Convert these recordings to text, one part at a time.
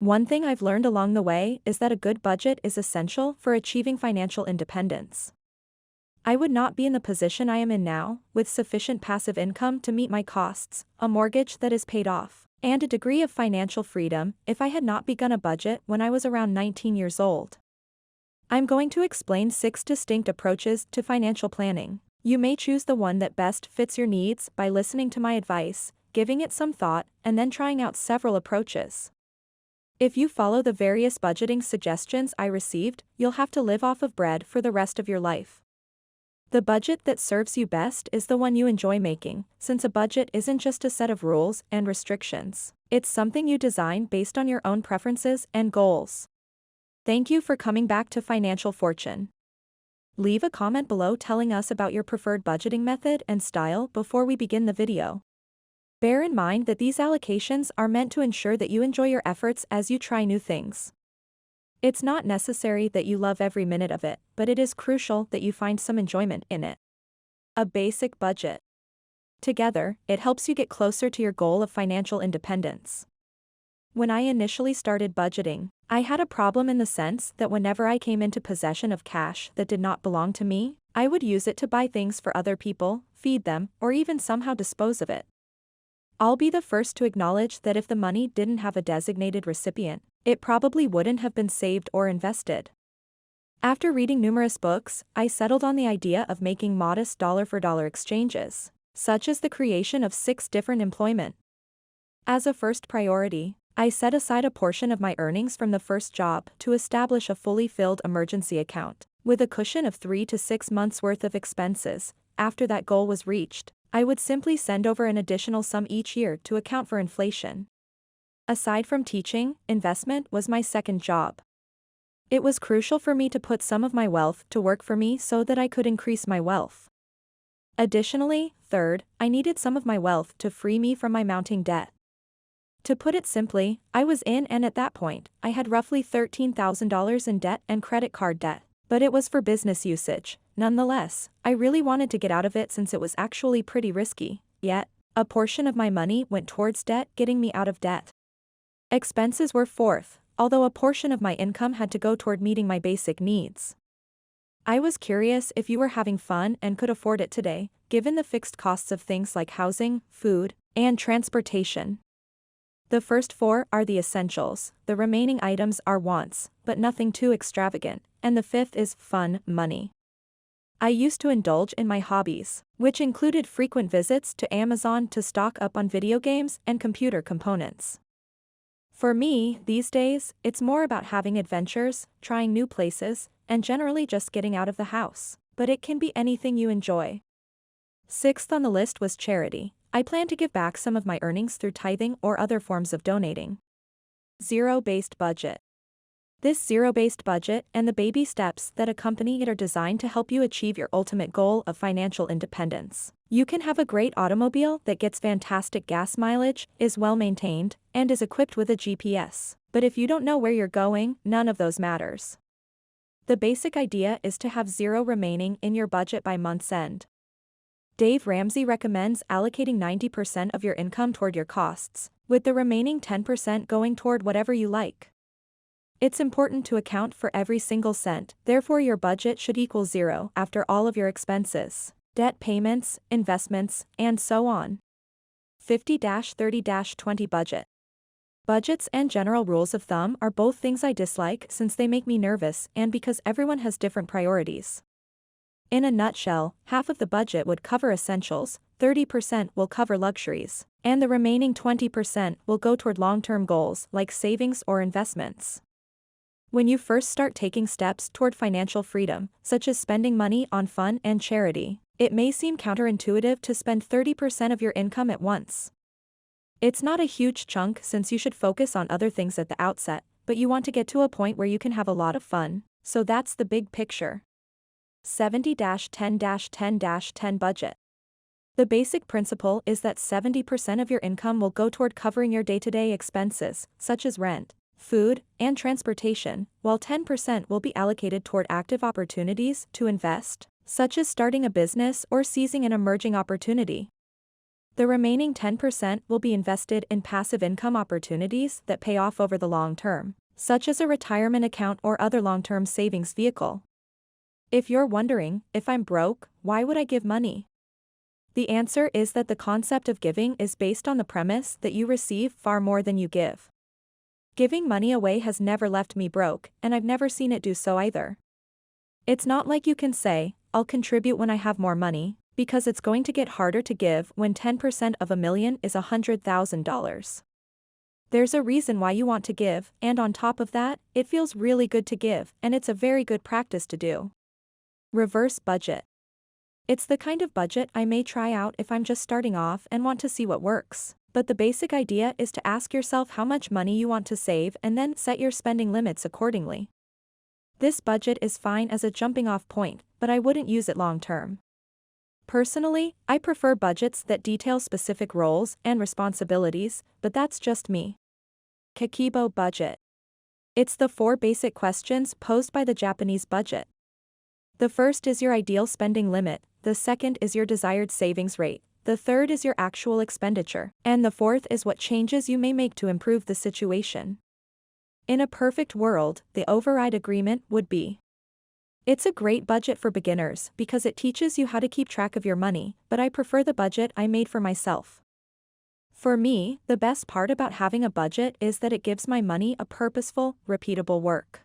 One thing I've learned along the way is that a good budget is essential for achieving financial independence. I would not be in the position I am in now, with sufficient passive income to meet my costs, a mortgage that is paid off, and a degree of financial freedom, if I had not begun a budget when I was around 19 years old. I'm going to explain 6 distinct approaches to financial planning. You may choose the one that best fits your needs by listening to my advice, giving it some thought, and then trying out several approaches. If you follow the various budgeting suggestions I received, you'll have to live off of bread for the rest of your life. The budget that serves you best is the one you enjoy making, since a budget isn't just a set of rules and restrictions. It's something you design based on your own preferences and goals. Thank you for coming back to Financial Fortune. Leave a comment below telling us about your preferred budgeting method and style before we begin the video. Bear in mind that these allocations are meant to ensure that you enjoy your efforts as you try new things. It's not necessary that you love every minute of it, but it is crucial that you find some enjoyment in it. A basic budget. Together, it helps you get closer to your goal of financial independence. When I initially started budgeting, I had a problem in the sense that whenever I came into possession of cash that did not belong to me, I would use it to buy things for other people, feed them, or even somehow dispose of it. I'll be the first to acknowledge that if the money didn't have a designated recipient, it probably wouldn't have been saved or invested. After reading numerous books, I settled on the idea of making modest dollar-for-dollar exchanges, such as the creation of 6 different employment. As a first priority, I set aside a portion of my earnings from the first job to establish a fully filled emergency account, with a cushion of 3 to 6 months' worth of expenses. After that goal was reached, I would simply send over an additional sum each year to account for inflation. Aside from teaching, investment was my second job. It was crucial for me to put some of my wealth to work for me so that I could increase my wealth. Additionally, third, I needed some of my wealth to free me from my mounting debt. To put it simply, I was in, and at that point, I had roughly $13,000 in debt and credit card debt, but it was for business usage. Nonetheless, I really wanted to get out of it since it was actually pretty risky, yet, a portion of my money went towards debt getting me out of debt. Expenses were fourth, although a portion of my income had to go toward meeting my basic needs. I was curious if you were having fun and could afford it today, given the fixed costs of things like housing, food, and transportation. The first 4 are the essentials, the remaining items are wants, but nothing too extravagant, and the 5th is fun money. I used to indulge in my hobbies, which included frequent visits to Amazon to stock up on video games and computer components. For me, these days, it's more about having adventures, trying new places, and generally just getting out of the house, but it can be anything you enjoy. 6th on the list was charity. I plan to give back some of my earnings through tithing or other forms of donating. Zero-based budget. This zero-based budget and the baby steps that accompany it are designed to help you achieve your ultimate goal of financial independence. You can have a great automobile that gets fantastic gas mileage, is well maintained, and is equipped with a GPS. But if you don't know where you're going, none of those matters. The basic idea is to have zero remaining in your budget by month's end. Dave Ramsey recommends allocating 90% of your income toward your costs, with the remaining 10% going toward whatever you like. It's important to account for every single cent, therefore your budget should equal zero after all of your expenses, debt payments, investments, and so on. 50-30-20 budget. Budgets and general rules of thumb are both things I dislike since they make me nervous and because everyone has different priorities. In a nutshell, half of the budget would cover essentials, 30% will cover luxuries, and the remaining 20% will go toward long-term goals like savings or investments. When you first start taking steps toward financial freedom, such as spending money on fun and charity, it may seem counterintuitive to spend 30% of your income at once. It's not a huge chunk since you should focus on other things at the outset, but you want to get to a point where you can have a lot of fun, so that's the big picture. 70-10-10-10 budget. The basic principle is that 70% of your income will go toward covering your day-to-day expenses, such as rent, food, and transportation, while 10% will be allocated toward active opportunities to invest, such as starting a business or seizing an emerging opportunity. The remaining 10% will be invested in passive income opportunities that pay off over the long term, such as a retirement account or other long-term savings vehicle. If you're wondering, if I'm broke, why would I give money? The answer is that the concept of giving is based on the premise that you receive far more than you give. Giving money away has never left me broke, and I've never seen it do so either. It's not like you can say, I'll contribute when I have more money, because it's going to get harder to give when 10% of $1 million is $100,000. There's a reason why you want to give, and on top of that, it feels really good to give, and it's a very good practice to do. Reverse budget. It's the kind of budget I may try out if I'm just starting off and want to see what works, but the basic idea is to ask yourself how much money you want to save and then set your spending limits accordingly. This budget is fine as a jumping-off point, but I wouldn't use it long-term. Personally, I prefer budgets that detail specific roles and responsibilities, but that's just me. Kikibo budget. It's the 4 basic questions posed by the Japanese budget. The first is your ideal spending limit, the second is your desired savings rate, the third is your actual expenditure, and the fourth is what changes you may make to improve the situation. In a perfect world, the override agreement would be: it's a great budget for beginners because it teaches you how to keep track of your money, but I prefer the budget I made for myself. For me, the best part about having a budget is that it gives my money a purposeful, repeatable work.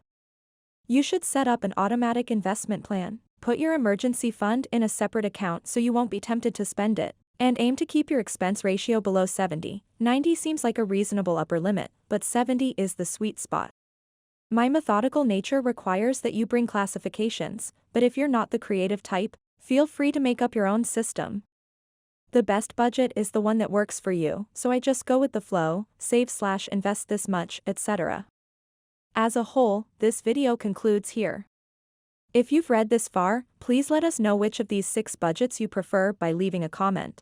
You should set up an automatic investment plan, put your emergency fund in a separate account so you won't be tempted to spend it, and aim to keep your expense ratio below 70. 90 seems like a reasonable upper limit, but 70 is the sweet spot. My methodical nature requires that you bring classifications, but if you're not the creative type, feel free to make up your own system. The best budget is the one that works for you, so I just go with the flow, save/invest this much, etc. As a whole, this video concludes here. If you've read this far, please let us know which of these 6 budgets you prefer by leaving a comment.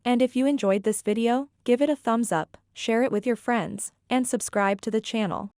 And if you enjoyed this video, give it a thumbs up, share it with your friends, and subscribe to the channel.